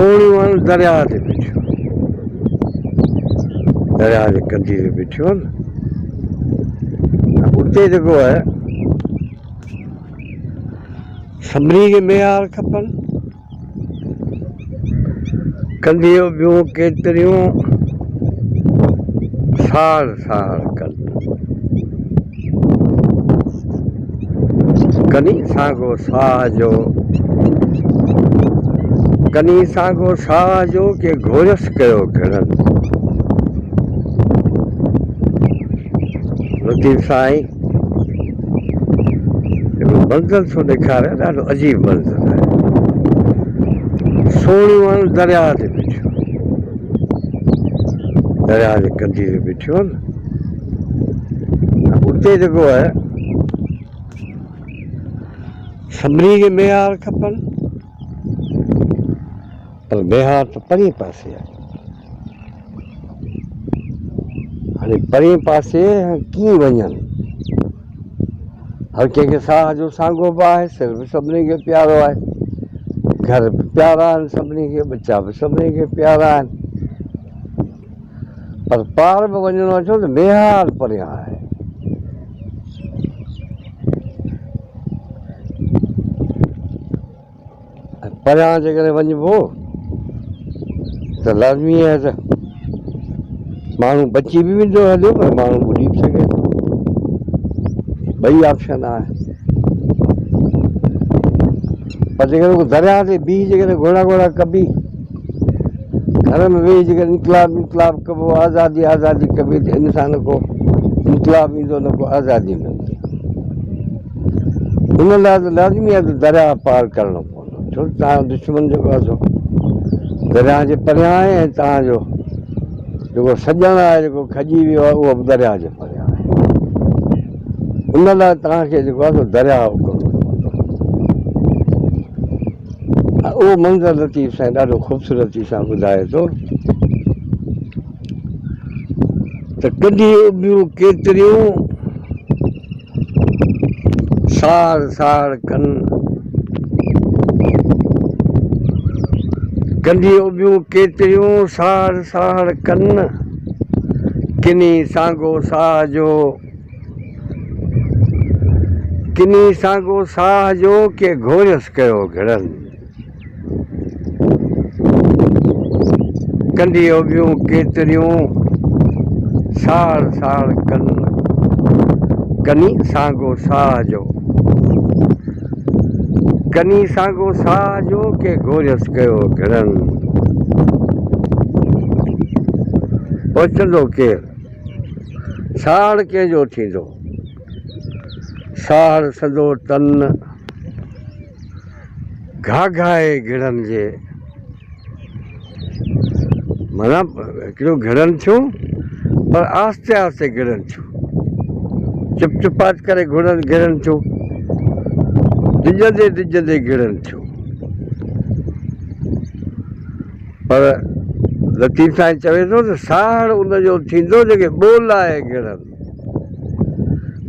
सोणियूं दरिया ते बीठियूं, दरिया जे कंढी ते बीठियूं आहिनि। उते जेको आहे सभिनी खे मेहार खपनि। कंढियूं ॿियूं केतिरियूं साड़ साड़ कनि, कनी साॻो साह जो, कनी साॻो साह जो के घोरस कयो घणनि। लतीफ़ साईं हिकिड़ो मंज़र थो ॾेखारे, ॾाढो अजीब मंज़र आहे। सोणियूं दरिया ते बीठियूं, दरिया जे कंढी ते बीठियूं आहिनि। उते जेको आहे सभिनी खे मेहार खपनि, पर मेहार त परे पासे आहे। हाणे परे पासे कीअं वञनि? हर कंहिंखे साह जो साॻो बि आहे, सिर बि सभिनी खे प्यारो आहे, घर बि प्यारा आहिनि सभिनी खे, बच्चा बि सभिनी खे प्यारा आहिनि, पर पार बि वञिणो आहे छो त मेहार परियां आहे। परियां जेकॾहिं वञिबो त लाज़मी आहे त माण्हू बची बि वेंदो हलियो, पर माण्हू ॿुॾी बि सघे थो। ॿई ऑप्शन आहे। पर जेकॾहिं दरिया ते बीह जेकॾहिं घोड़ा घोड़ा कबी, घर में वेही जेकॾहिं इनकलाब कबो, आज़ादी आज़ादी कबी, त इंसान को इनकलाब ईंदो, न को आज़ादी मिलंदी। हुन लाइ त लाज़मी आहे त दरिया पार करिणो पवंदो, छो त तव्हांजो दुश्मन जेको आहे सो दरिया जे परियां आहे, ऐं तव्हांजो जेको सॼणु आहे, जेको खॼी वियो आहे, उहो बि दरिया जे परियां आहे। उन लाइ तव्हांखे जेको आहे सो दरिया करिणो पवंदो। उहो मंज़र लतीफ़ साईं ॾाढो ख़ूबसूरती सां ॿुधाए थो त कंढियूं ॿियूं केतिरियूं साड़ साड़ कनि, कंढियूं ॿियूं केतिरियूं साड़ साड़ कनि, किनी साॻो साह जो, किनी साॻो साह जो के घोरस कयो घणनि। कंढियूं ॿियूं केतिरियूं साड़ साड़ कनि, कनी साॻो साह जो, कनी साॻो साह जो के घोरस कयो घणनि। पहुचंदो केरु? साड़ कंहिंजो थींदो? साड़ सॼो तन घाघाए घिड़नि जे, माना हिकिड़ो घिड़नि थियूं, पर आहिस्ते आहिस्ते घिड़नि थियूं, चिपचिपाट करे घिड़नि थियूं, डिॼंदे डिॼंदे घिड़नि थियूं। पर लतीफ़ साईं चवे थो त साड़ उनजो थींदो जेके ॿोलाए घिड़नि,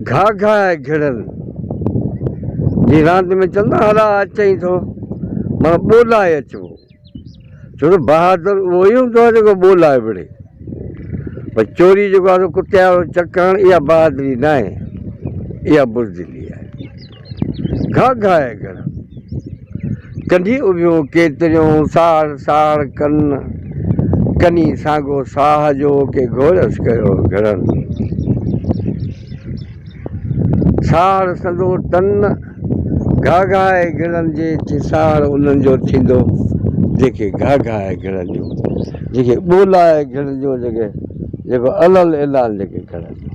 घाघाए घिड़नि। जी रांदि में चवंदा हला अचई थो, माना ॿोलाए अचिबो, छो त बहादुर उहो ई हूंदो आहे जेको ॿोलाए विढ़े। पर चोरी जेको आहे कुते वारो चकरणु, इहा बहादुरी न आहे, इहा बुज़दिली आहे। घाघाए घिड़नि, कंढियूं ॿियूं केतिरियूं साड़ साड़ कनि, कनी साॻो साह जो के घोरस कयो घिड़नि। साड़ सॼो तन घाघाए घिड़नि जे, साड़ उन्हनि जो थींदो जेके घाघाए घिड़नि जो, जेके ॿोलाए घिड़नि जो, जेको अलल इलाल जेके घिड़नि जो,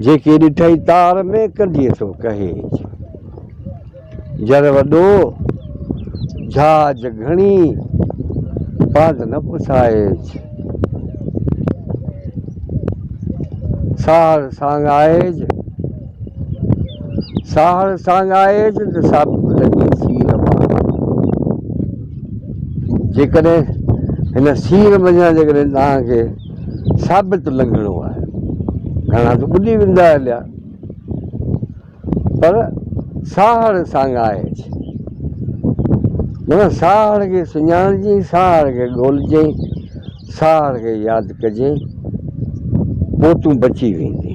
जेके ॾिठई तार में कढीअ थो कहे, जर वॾो जहाज घणी बांध न पुसाए। साड़ सांगाएज, साड़ सांगाएज त साबित लॻी सीर मां। जेकॾहिं हिन सीर मञा जेकॾहिं तव्हांखे साबित लंघिणो आहे, घणा त ॿुॾी वेंदा हलिया, पर साड़ सांगाएज माना साड़ खे सुञाणिजे, साड़ खे ॻोल्हिजे, साड़ खे यादि कजे, पोइ तूं बची वेंदी।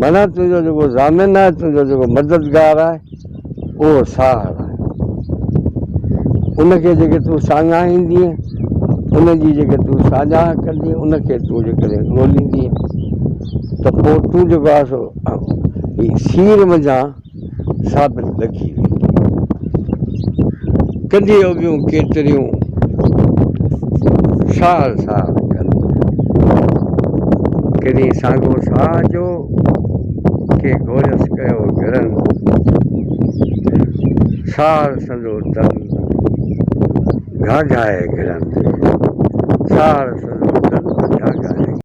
माना तुंहिंजो जेको ज़ामिन आहे, तुंहिंजो जेको मददगार आहे, उहो साड़ आहे। उनखे जेके तूं साॻाईंदीअ, उनजी जेके तूं साॼा कंदीअ, उनखे तूं जेकॾहिं ॻोल्हींदीअ, त पोइ तूं जेको आहे सो सीर मंझां साबित लॻी वेंदी। कंदी ॿियूं केतिरियूं साल साल कनि, कॾहिं साॻो साह जो के घोरस कयो घरनि, साल संदो तन घाघाए घरनि, साल संदो तन घाघाए।